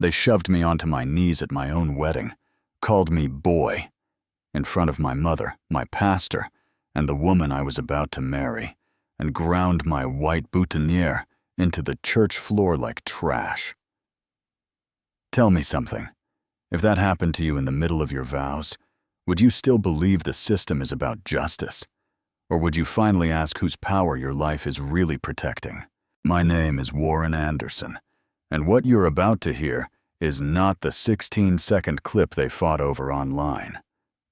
They shoved me onto my knees at my own wedding, called me boy, in front of my mother, my pastor, and the woman I was about to marry, and ground my white boutonniere into the church floor like trash. Tell me something. If that happened to you in the middle of your vows, would you still believe the system is about justice? Or would you finally ask whose power your life is really protecting? My name is Warren Anderson, and what you're about to hear is not the 16-second clip they fought over online,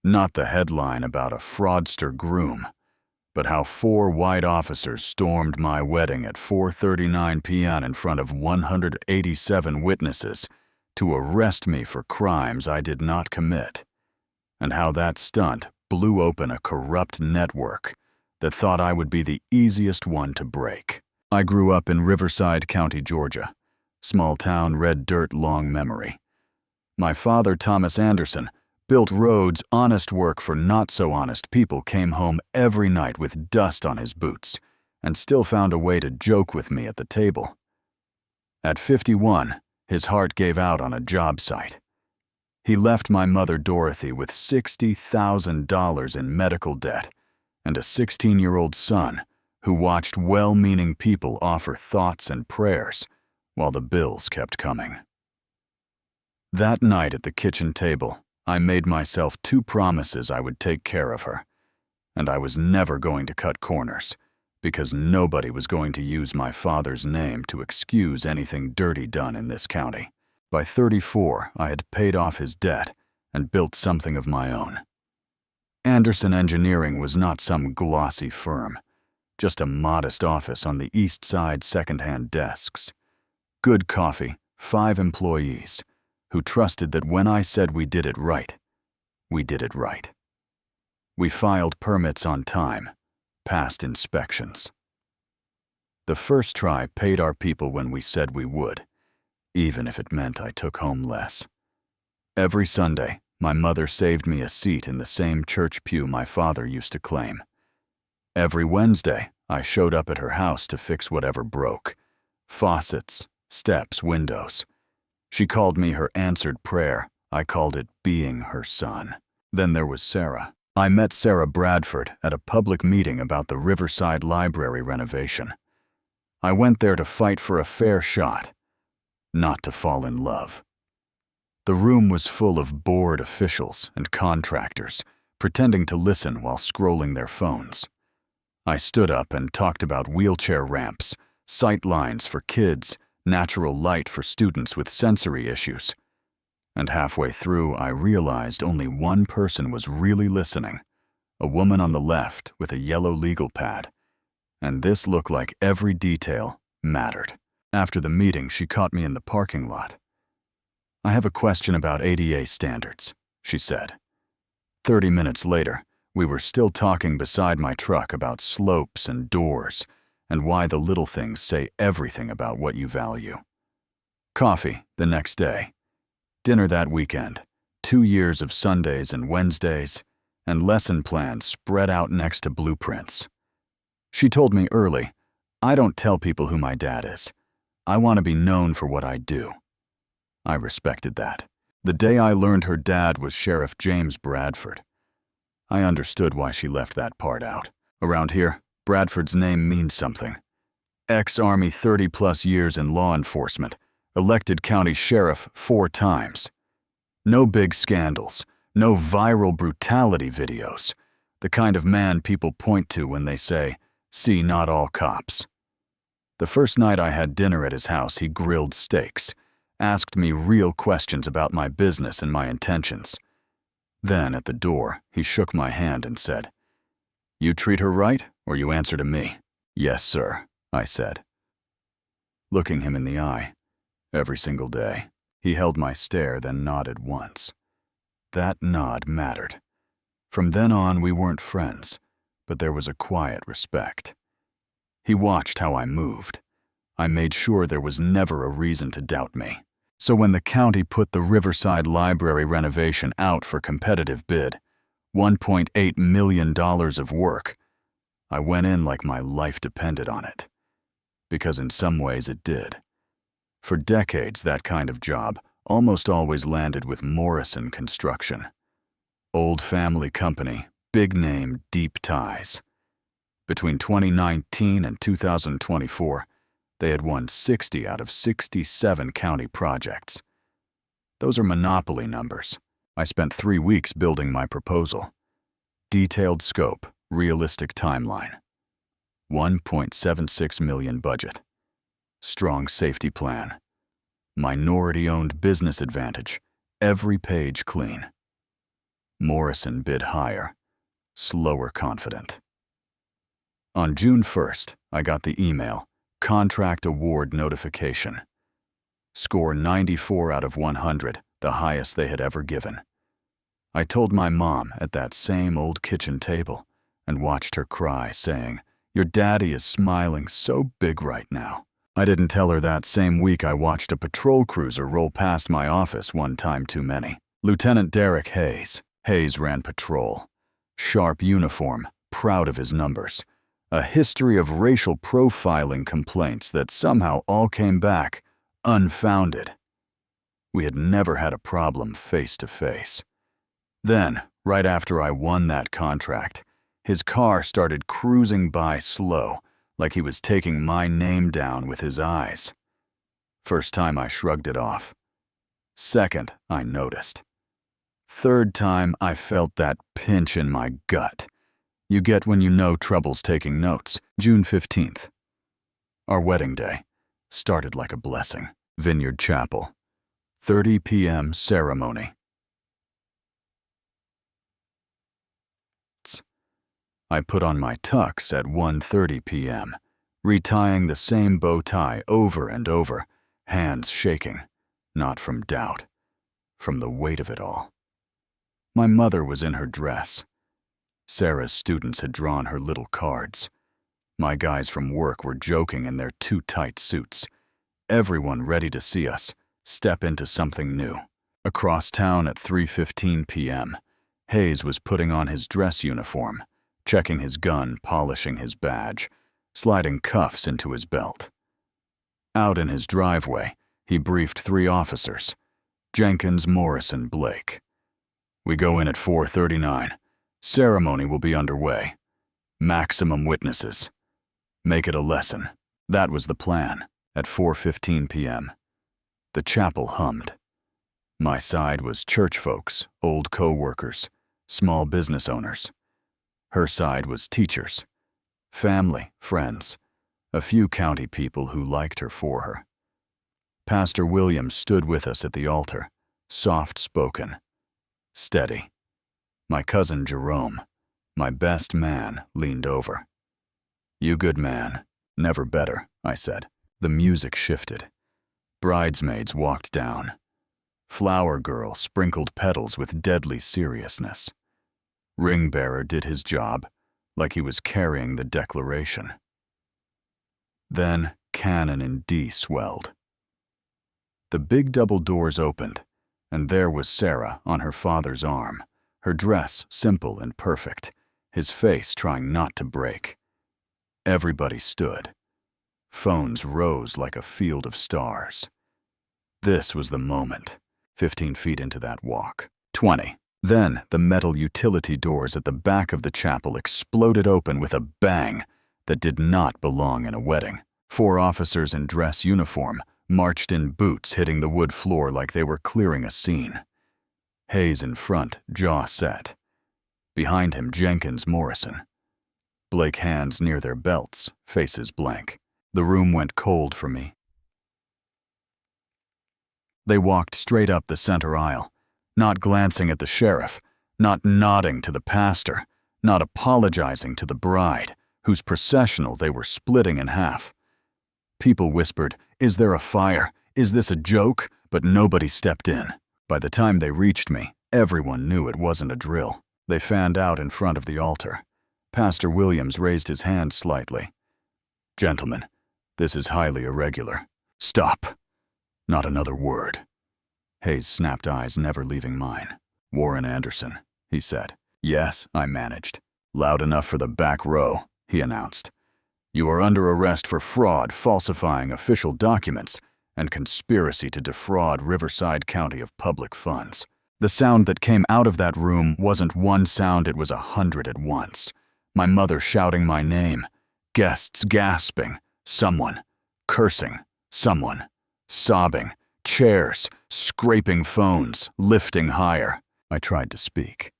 not the headline about a fraudster groom, but how 4 white officers stormed my wedding at 4:39 p.m. in front of 187 witnesses to arrest me for crimes I did not commit, and how that stunt blew open a corrupt network that thought I would be the easiest one to break. I grew up in Riverside County, Georgia. Small town, red dirt, long memory. My father, Thomas Anderson, built roads, honest work for not-so-honest people, came home every night with dust on his boots, and still found a way to joke with me at the table. At 51, his heart gave out on a job site. He left my mother, Dorothy, with $60,000 in medical debt and a 16-year-old son who watched well-meaning people offer thoughts and prayers while the bills kept coming. That night at the kitchen table, I made myself 2 promises I would take care of her, and I was never going to cut corners, because nobody was going to use my father's name to excuse anything dirty done in this county. By 34, I had paid off his debt and built something of my own. Anderson Engineering was not some glossy firm, just a modest office on the East Side second-hand desks. Good coffee, 5 employees, who trusted that when I said we did it right, we did it right. We filed permits on time, passed inspections. The first try paid our people when we said we would, even if it meant I took home less. Every Sunday, my mother saved me a seat in the same church pew my father used to claim. Every Wednesday, I showed up at her house to fix whatever broke. Faucets, steps, windows. She called me her answered prayer. I called it being her son. Then there was Sarah. I met Sarah Bradford at a public meeting about the Riverside Library renovation. I went there to fight for a fair shot, not to fall in love. The room was full of bored officials and contractors, pretending to listen while scrolling their phones. I stood up and talked about wheelchair ramps, sight lines for kids, natural light for students with sensory issues. And halfway through, I realized only one person was really listening, a woman on the left with a yellow legal pad. And this looked like every detail mattered. After the meeting, she caught me in the parking lot. "I have a question about ADA standards," she said. 30 minutes later, we were still talking beside my truck about slopes and doors and why the little things say everything about what you value. Coffee the next day. Dinner that weekend. 2 years of Sundays and Wednesdays, and lesson plans spread out next to blueprints. She told me early, "I don't tell people who my dad is. I want to be known for what I do." I respected that. The day I learned her dad was Sheriff James Bradford, I understood why she left that part out. Around here, Bradford's name means something. Ex-Army, 30-plus years in law enforcement, elected county sheriff 4 times. No big scandals, no viral brutality videos, the kind of man people point to when they say, "See not all cops." The first night I had dinner at his house, he grilled steaks, asked me real questions about my business and my intentions. Then, at the door, he shook my hand and said, "You treat her right, or you answer to me?" "Yes, sir," I said, looking him in the eye. Every single day. He held my stare, then nodded once. That nod mattered. From then on, we weren't friends, but there was a quiet respect. He watched how I moved. I made sure there was never a reason to doubt me. So when the county put the Riverside Library renovation out for competitive bid, $1.8 million of work, I went in like my life depended on it. Because in some ways it did. For decades, that kind of job, almost always landed with Morrison Construction. Old family company, big name, deep ties. Between 2019 and 2024, they had won 60 out of 67 county projects. Those are monopoly numbers. I spent 3 weeks building my proposal. Detailed scope, realistic timeline. 1.76 million budget. Strong safety plan. Minority-owned business advantage. Every page clean. Morrison bid higher. Slower confident. On June 1st, I got the email, contract award notification. Score 94 out of 100, the highest they had ever given. I told my mom at that same old kitchen table and watched her cry, saying, "Your daddy is smiling so big right now." I didn't tell her that same week I watched a patrol cruiser roll past my office one time too many. Lieutenant Derek Hayes. Hayes ran patrol. Sharp uniform, proud of his numbers. A history of racial profiling complaints that somehow all came back unfounded. We had never had a problem face to face. Then, right after I won that contract, his car started cruising by slow, like he was taking my name down with his eyes. First time I shrugged it off. Second, I noticed. Third time, I felt that pinch in my gut. You get when you know trouble's taking notes. June 15th. Our wedding day started like a blessing. Vineyard Chapel. 30 p.m. ceremony. I put on my tux at 1:30 p.m., retying the same bow tie over and over, hands shaking, not from doubt, from the weight of it all. My mother was in her dress. Sarah's students had drawn her little cards. My guys from work were joking in their too tight suits. Everyone ready to see us step into something new. Across town at 3:15 p.m., Hayes was putting on his dress uniform, checking his gun, polishing his badge, sliding cuffs into his belt. Out in his driveway, he briefed 3 officers, Jenkins, Morrison, Blake. We go in at 4:39. Ceremony will be underway. Maximum witnesses. Make it a lesson. That was the plan. At 4:15 p.m., the chapel hummed. My side was church folks, old co-workers, small business owners. Her side was teachers, family, friends, a few county people who liked her for her. Pastor Williams stood with us at the altar, soft-spoken, steady. My cousin Jerome, my best man, leaned over. "You good man, never better," I said. The music shifted. Bridesmaids walked down. Flower girl sprinkled petals with deadly seriousness. Ring bearer did his job, like he was carrying the declaration. Then Canon in D swelled. The big double doors opened, and there was Sarah on her father's arm, her dress simple and perfect, his face trying not to break. Everybody stood. Phones rose like a field of stars. This was the moment, 15 feet into that walk. 20. Then the metal utility doors at the back of the chapel exploded open with a bang that did not belong in a wedding. 4 officers in dress uniform marched in boots hitting the wood floor like they were clearing a scene. Hayes in front, jaw set. Behind him, Jenkins, Morrison. Blake hands near their belts, faces blank. The room went cold for me. They walked straight up the center aisle, not glancing at the sheriff, not nodding to the pastor, not apologizing to the bride, whose processional they were splitting in half. People whispered, "Is there a fire? Is this a joke?" But nobody stepped in. By the time they reached me, everyone knew it wasn't a drill. They fanned out in front of the altar. Pastor Williams raised his hand slightly. "Gentlemen, this is highly irregular." "Stop! Not another word." Hayes' snapped eyes never leaving mine. "Warren Anderson," he said. "Yes," I managed. "Loud enough for the back row," he announced. "You are under arrest for fraud, falsifying official documents, and conspiracy to defraud Riverside County of public funds. The sound that came out of that room wasn't one sound, it was 100 at once. My mother shouting my name, guests gasping, someone, cursing, someone, sobbing, chairs, scraping phones, lifting higher. I tried to speak.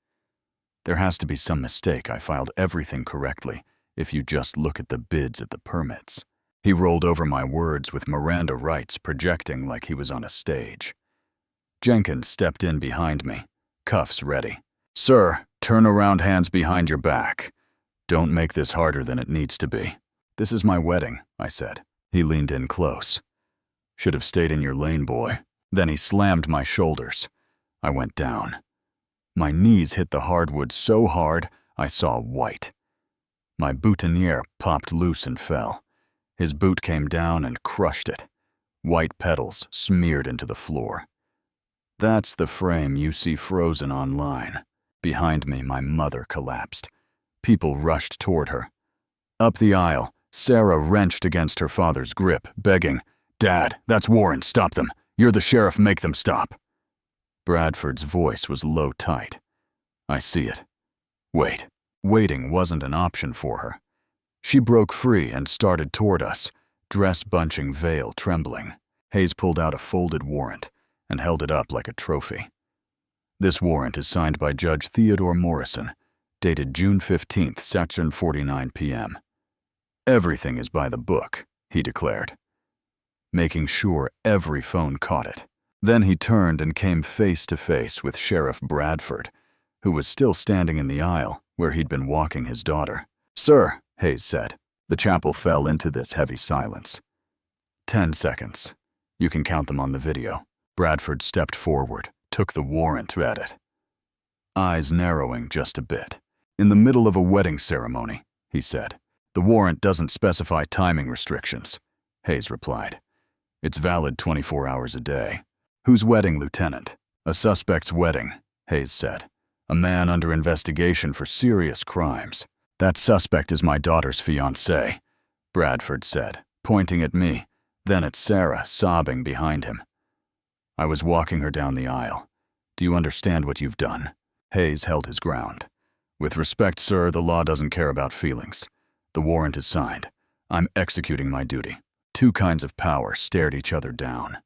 There has to be some mistake. I filed everything correctly, if you just look at the bids at the permits. He rolled over my words with Miranda rights projecting like he was on a stage. Jenkins stepped in behind me, cuffs ready. Sir, turn around, hands behind your back. Don't make this harder than it needs to be. This is my wedding, I said. He leaned in close. Should have stayed in your lane, boy. Then he slammed my shoulders. I went down. My knees hit the hardwood so hard, I saw white. My boutonniere popped loose and fell. His boot came down and crushed it. White petals smeared into the floor. That's the frame you see frozen online. Behind me, my mother collapsed. People rushed toward her. Up the aisle, Sarah wrenched against her father's grip, begging, Dad, that's Warren, stop them. You're the sheriff, make them stop. Bradford's voice was low tight. I see it. Wait. Waiting wasn't an option for her. She broke free and started toward us, dress bunching, veil trembling. Hayes pulled out a folded warrant and held it up like a trophy. This warrant is signed by Judge Theodore Morrison, dated June 15th, Section 49 p.m. Everything is by the book, he declared, making sure every phone caught it. Then he turned and came face to face with Sheriff Bradford, who was still standing in the aisle where he'd been walking his daughter. Sir, Hayes said. The chapel fell into this heavy silence. 10 seconds. You can count them on the video. Bradford stepped forward, took the warrant, read it. Eyes narrowing just a bit. In the middle of a wedding ceremony, he said. The warrant doesn't specify timing restrictions, Hayes replied. It's valid 24 hours a day. Whose wedding, Lieutenant? A suspect's wedding, Hayes said. A man under investigation for serious crimes. That suspect is my daughter's fiancé, Bradford said, pointing at me, then at Sarah, sobbing behind him. I was walking her down the aisle. Do you understand what you've done? Hayes held his ground. With respect, sir, the law doesn't care about feelings. The warrant is signed. I'm executing my duty. Two kinds of power stared each other down.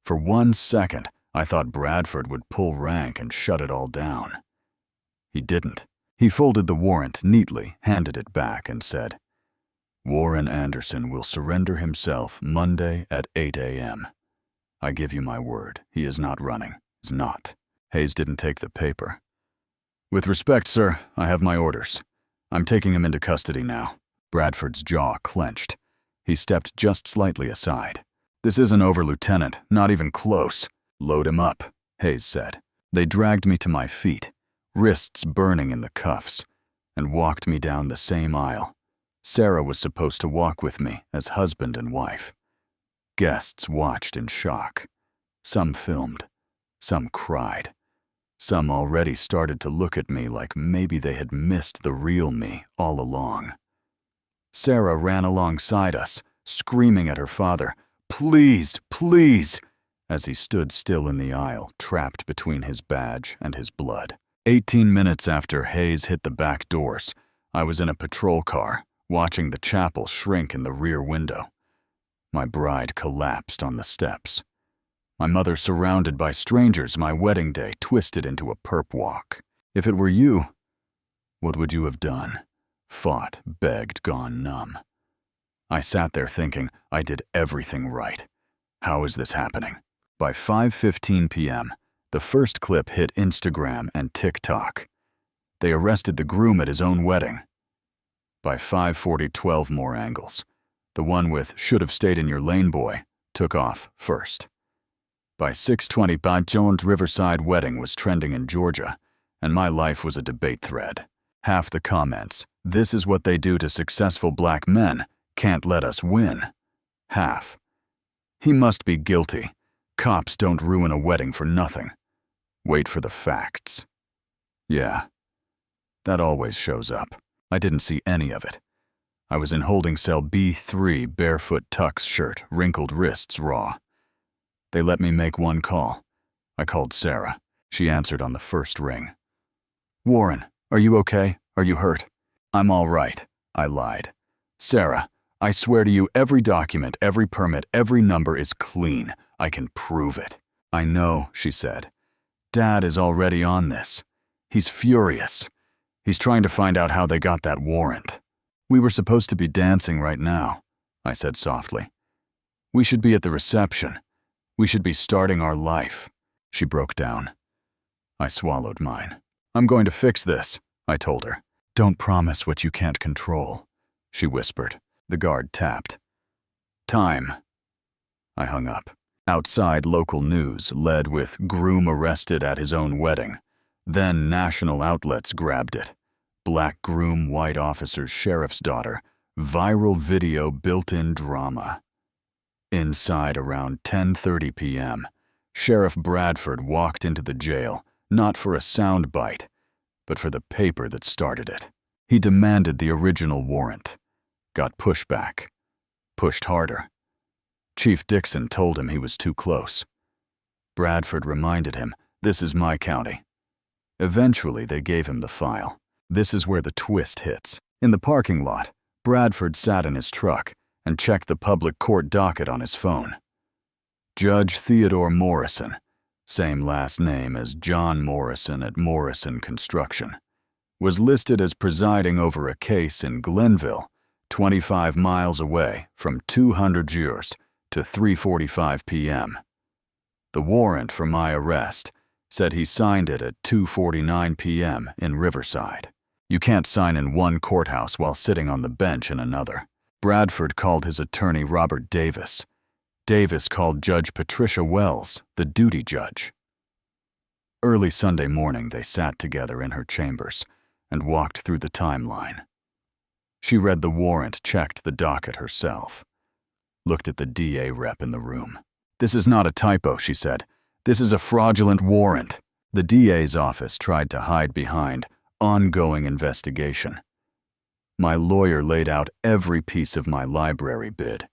For 1 second, I thought Bradford would pull rank and shut it all down. He didn't. He folded the warrant neatly, handed it back, and said, Warren Anderson will surrender himself Monday at 8 a.m. I give you my word, he is not running. He's not. Hayes didn't take the paper. With respect, sir, I have my orders. I'm taking him into custody now. Bradford's jaw clenched. He stepped just slightly aside. This isn't over, Lieutenant, not even close. Load him up, Hayes said. They dragged me to my feet, wrists burning in the cuffs, and walked me down the same aisle. Sarah was supposed to walk with me as husband and wife. Guests watched in shock. Some filmed. Some cried. Some already started to look at me like maybe they had missed the real me all along. Sarah ran alongside us, screaming at her father, Please, please, as he stood still in the aisle, trapped between his badge and his blood. 18 minutes after Hayes hit the back doors, I was in a patrol car, watching the chapel shrink in the rear window. My bride collapsed on the steps. My mother surrounded by strangers, my wedding day twisted into a perp walk. If it were you, what would you have done? Fought, begged, gone numb. I sat there thinking, I did everything right. How is this happening? By 5:15 p.m., the first clip hit Instagram and TikTok. They arrested the groom at his own wedding. By 5:40, 12 more angles. The one with "should have stayed in your lane, boy" took off first. By 6:20, Bob Jones' Riverside wedding was trending in Georgia, and my life was a debate thread. Half the comments, "This is what they do to successful black men, can't let us win." Half, "He must be guilty. Cops don't ruin a wedding for nothing. Wait for the facts." Yeah, that always shows up. I didn't see any of it. I was in holding cell B3, barefoot tux shirt, wrinkled wrists raw. They let me make one call. I called Sarah. She answered on the first ring. "Warren, are you okay? Are you hurt?" "I'm all right," I lied. "Sarah, I swear to you, every document, every permit, every number is clean. I can prove it." "I know," she said. "Dad is already on this. He's furious. He's trying to find out how they got that warrant." "We were supposed to be dancing right now," I said softly. "We should be at the reception. We should be starting our life." She broke down. I swallowed mine. "I'm going to fix this," I told her. "Don't promise what you can't control," she whispered. The guard tapped. "Time." I hung up. Outside, local news led with groom arrested at his own wedding. Then national outlets grabbed it. Black groom, white officer's sheriff's daughter. Viral video, built-in drama. Inside around 10:30 p.m., Sheriff Bradford walked into the jail, not for a sound bite, but for the paper that started it. He demanded the original warrant. Got pushback. Pushed harder. Chief Dixon told him he was too close. Bradford reminded him, "This is my county." Eventually, they gave him the file. This is where the twist hits. In the parking lot, Bradford sat in his truck and checked the public court docket on his phone. Judge Theodore Morrison, same last name as John Morrison at Morrison Construction, was listed as presiding over a case in Glenville, 25 miles away from 200 years to 3:45 p.m. The warrant for my arrest said he signed it at 2:49 p.m. in Riverside. You can't sign in one courthouse while sitting on the bench in another. Bradford called his attorney Robert Davis. Davis called Judge Patricia Wells, the duty judge. Early Sunday morning, they sat together in her chambers and walked through the timeline. She read the warrant, checked the docket herself. Looked at the DA rep in the room. "This is not a typo," she said. "This is a fraudulent warrant." The DA's office tried to hide behind ongoing investigation. My lawyer laid out every piece of my library bid,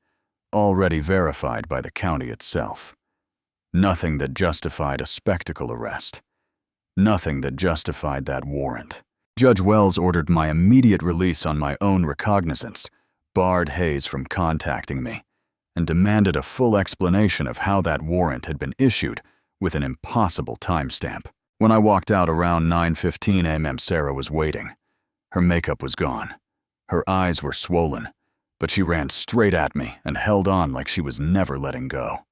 already verified by the county itself. Nothing that justified a spectacle arrest. Nothing that justified that warrant. Judge Wells ordered my immediate release on my own recognizance, barred Hayes from contacting me, and demanded a full explanation of how that warrant had been issued with an impossible timestamp. When I walked out around 9:15 a.m., Sarah was waiting. Her makeup was gone. Her eyes were swollen, but she ran straight at me and held on like she was never letting go.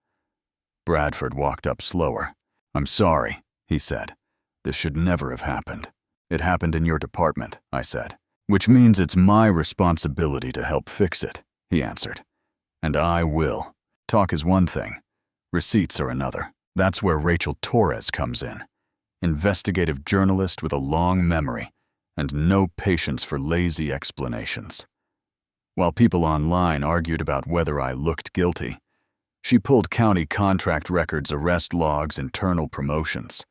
Bradford walked up slower. "I'm sorry," he said. "This should never have happened." "It happened in your department," I said. "Which means it's my responsibility to help fix it," he answered. "And I will. Talk is one thing. Receipts are another. That's where Rachel Torres comes in. Investigative journalist with a long memory and no patience for lazy explanations. While people online argued about whether I looked guilty, she pulled county contract records, arrest logs, internal promotions.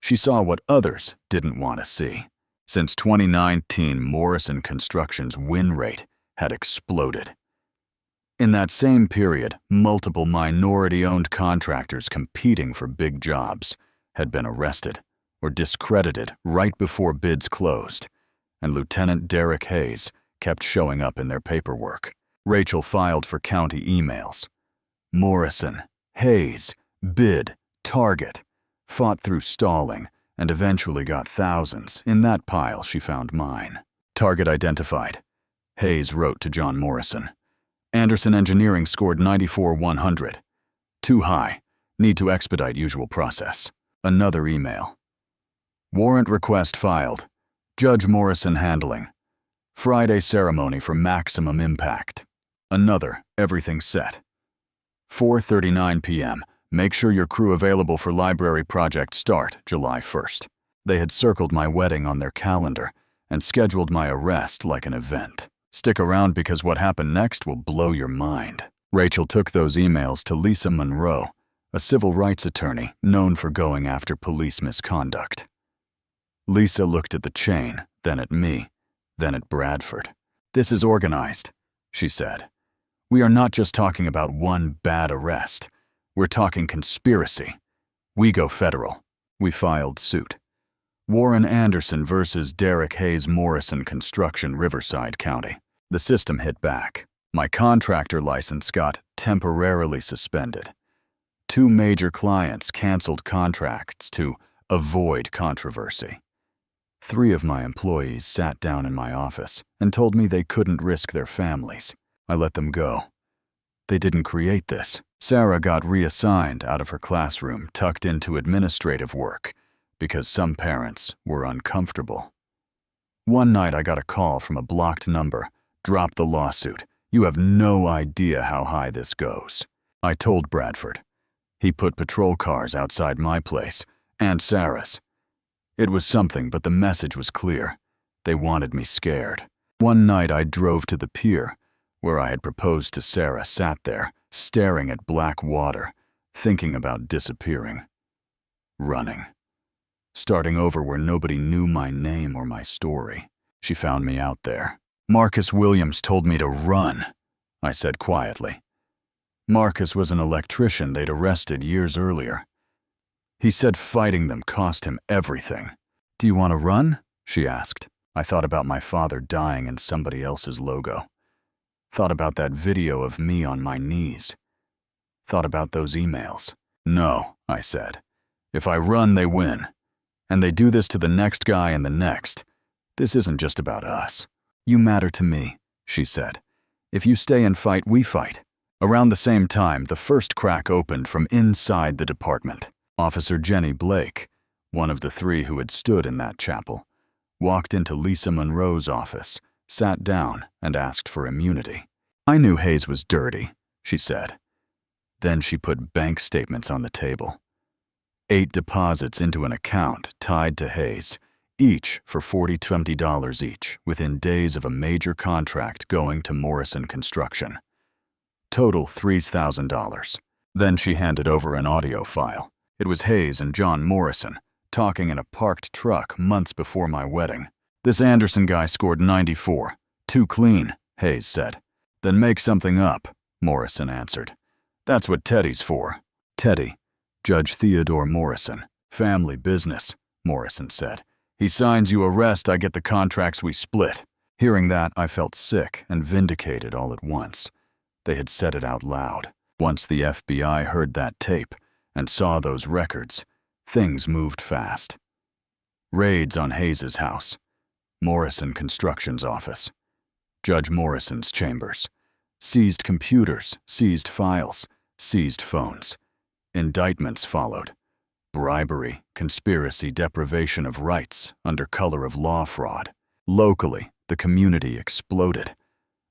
She saw what others didn't want to see. Since 2019, Morrison Construction's win rate had exploded. In that same period, multiple minority-owned contractors competing for big jobs had been arrested or discredited right before bids closed, and Lieutenant Derek Hayes kept showing up in their paperwork. Rachel filed for county emails. Morrison, Hayes, bid, target, fought through stalling, and eventually got thousands. In that pile, she found mine. Target identified. Hayes wrote to John Morrison. Anderson Engineering scored 94-100. Too high. Need to expedite usual process. Another email. Warrant request filed. Judge Morrison handling. Friday ceremony for maximum impact. Another, everything set. 4:39 p.m. Make sure your crew available for library project start July 1st. They had circled my wedding on their calendar and scheduled my arrest like an event. Stick around because what happened next will blow your mind. Rachel took those emails to Lisa Monroe, a civil rights attorney known for going after police misconduct. Lisa looked at the chain, then at me, then at Bradford. "This is organized," she said. "We are not just talking about one bad arrest. We're talking conspiracy. We go federal." We filed suit. Warren Anderson versus Derek Hayes Morrison Construction, Riverside County. The system hit back. My contractor license got temporarily suspended. 2 major clients canceled contracts to avoid controversy. 3 of my employees sat down in my office and told me they couldn't risk their families. I let them go. They didn't create this. Sarah got reassigned out of her classroom, tucked into administrative work, because some parents were uncomfortable. One night I got a call from a blocked number. "Drop the lawsuit. You have no idea how high this goes." I told Bradford. He put patrol cars outside my place and Sarah's. It was something, but the message was clear. They wanted me scared. One night I drove to the pier, where I had proposed to Sarah, sat there, staring at black water, thinking about disappearing. Running. Starting over where nobody knew my name or my story. She found me out there. "Marcus Williams told me to run," I said quietly. Marcus was an electrician they'd arrested years earlier. He said fighting them cost him everything. "Do you want to run?" she asked. I thought about my father dying in somebody else's logo. Thought about that video of me on my knees. Thought about those emails. "No," I said. "If I run, they win. And they do this to the next guy and the next. This isn't just about us." "You matter to me," she said. "If you stay and fight, we fight." Around the same time, the first crack opened from inside the department. Officer Jenny Blake, one of the 3 who had stood in that chapel, walked into Lisa Monroe's office, sat down, and asked for immunity. "I knew Hayes was dirty," she said. Then she put bank statements on the table. 8 deposits into an account tied to Hayes, each for $40-$20 each, within days of a major contract going to Morrison Construction. Total $3,000. Then she handed over an audio file. It was Hayes and John Morrison, talking in a parked truck months before my wedding. "This Anderson guy scored 94. Too clean," Hayes said. "Then make something up," Morrison answered. "That's what Teddy's for." "Teddy, Judge Theodore Morrison. Family business," Morrison said. "He signs, you arrest, I get the contracts, we split." Hearing that, I felt sick and vindicated all at once. They had said it out loud. Once the FBI heard that tape and saw those records, things moved fast. Raids on Hayes's house. Morrison Construction's office. Judge Morrison's chambers. Seized computers, seized files, seized phones. Indictments followed. Bribery, conspiracy, deprivation of rights under color of law fraud. Locally, the community exploded.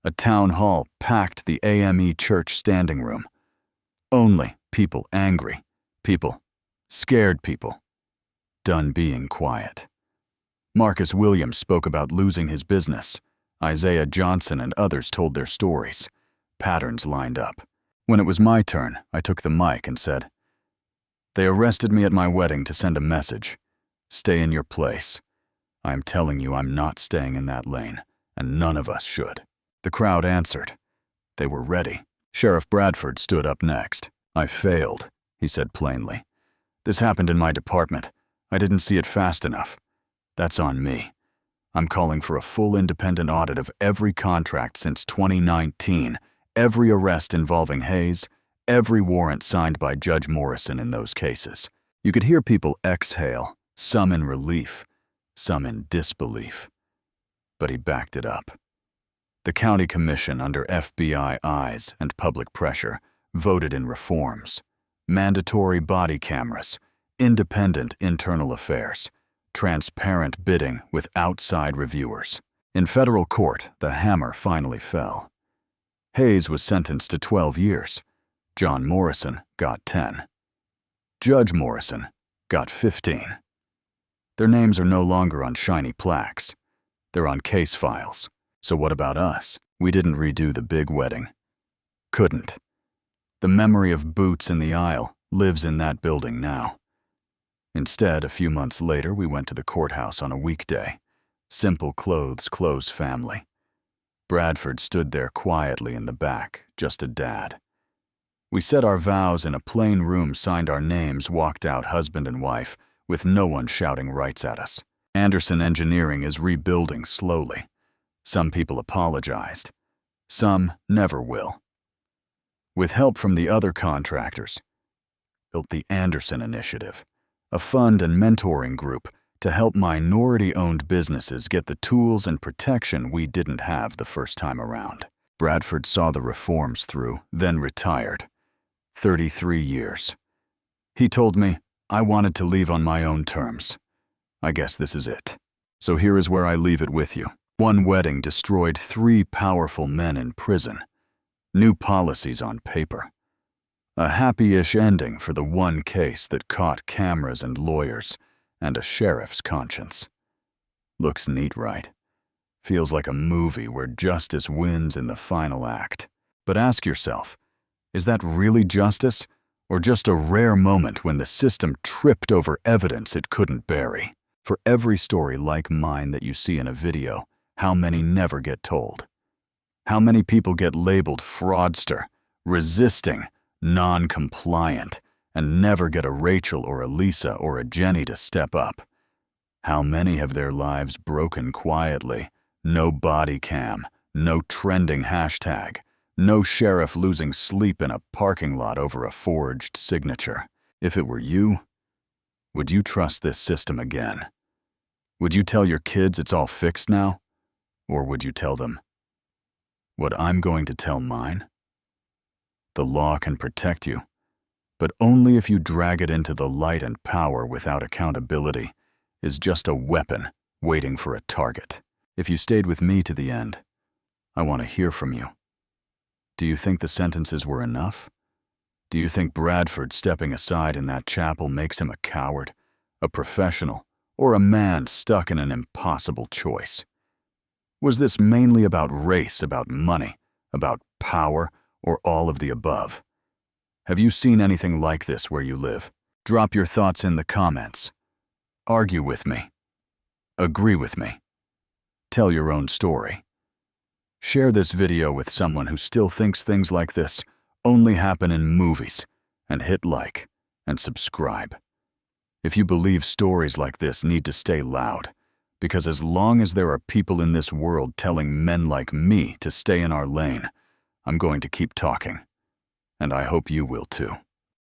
A town hall packed the AME church standing room. Only people angry, people, scared people, done being quiet. Marcus Williams spoke about losing his business. Isaiah Johnson and others told their stories. Patterns lined up. When it was my turn, I took the mic and said, "They arrested me at my wedding to send a message. Stay in your place. I am telling you I'm not staying in that lane, and none of us should." The crowd answered. They were ready. Sheriff Bradford stood up next. "I failed," he said plainly. "This happened in my department. I didn't see it fast enough. That's on me. I'm calling for a full independent audit of every contract since 2019, every arrest involving Hayes, every warrant signed by Judge Morrison in those cases." You could hear people exhale, some in relief, some in disbelief. But he backed it up. The county commission, under FBI eyes and public pressure, voted in reforms. Mandatory body cameras, independent internal affairs, transparent bidding with outside reviewers. In federal court, the hammer finally fell. Hayes was sentenced to 12 years. John Morrison got 10. Judge Morrison got 15. Their names are no longer on shiny plaques. They're on case files. So what about us? We didn't redo the big wedding. Couldn't. The memory of boots in the aisle lives in that building now. Instead, a few months later, we went to the courthouse on a weekday. Simple clothes, close family. Bradford stood there quietly in the back, just a dad. We said our vows in a plain room, signed our names, walked out husband and wife, with no one shouting rights at us. Anderson Engineering is rebuilding slowly. Some people apologized. Some never will. With help from the other contractors, built the Anderson Initiative, a fund and mentoring group to help minority-owned businesses get the tools and protection we didn't have the first time around. Bradford saw the reforms through, then retired. 33 years. He told me I wanted to leave on my own terms. I guess this is it. So here is where I leave it with you. One wedding destroyed 3 powerful men in prison. New policies on paper. A happy-ish ending for the one case that caught cameras and lawyers and a sheriff's conscience. Looks neat, right? Feels like a movie where justice wins in the final act. But ask yourself, is that really justice, or just a rare moment when the system tripped over evidence it couldn't bury? For every story like mine that you see in a video, how many never get told? How many people get labeled fraudster, resisting, non-compliant, and never get a Rachel or a Lisa or a Jenny to step up? How many have their lives broken quietly? No body cam, no trending hashtag, no sheriff losing sleep in a parking lot over a forged signature. If it were you, would you trust this system again? Would you tell your kids it's all fixed now? Or would you tell them what I'm going to tell mine? The law can protect you, but only if you drag it into the light, and power without accountability is just a weapon waiting for a target. If you stayed with me to the end, I want to hear from you. Do you think the sentences were enough? Do you think Bradford stepping aside in that chapel makes him a coward, a professional, or a man stuck in an impossible choice? Was this mainly about race, about money, about power, or all of the above? Have you seen anything like this where you live? Drop your thoughts in the comments. Argue with me. Agree with me. Tell your own story. Share this video with someone who still thinks things like this only happen in movies, and hit like and subscribe. If you believe stories like this need to stay loud, because as long as there are people in this world telling men like me to stay in our lane, I'm going to keep talking. And I hope you will too.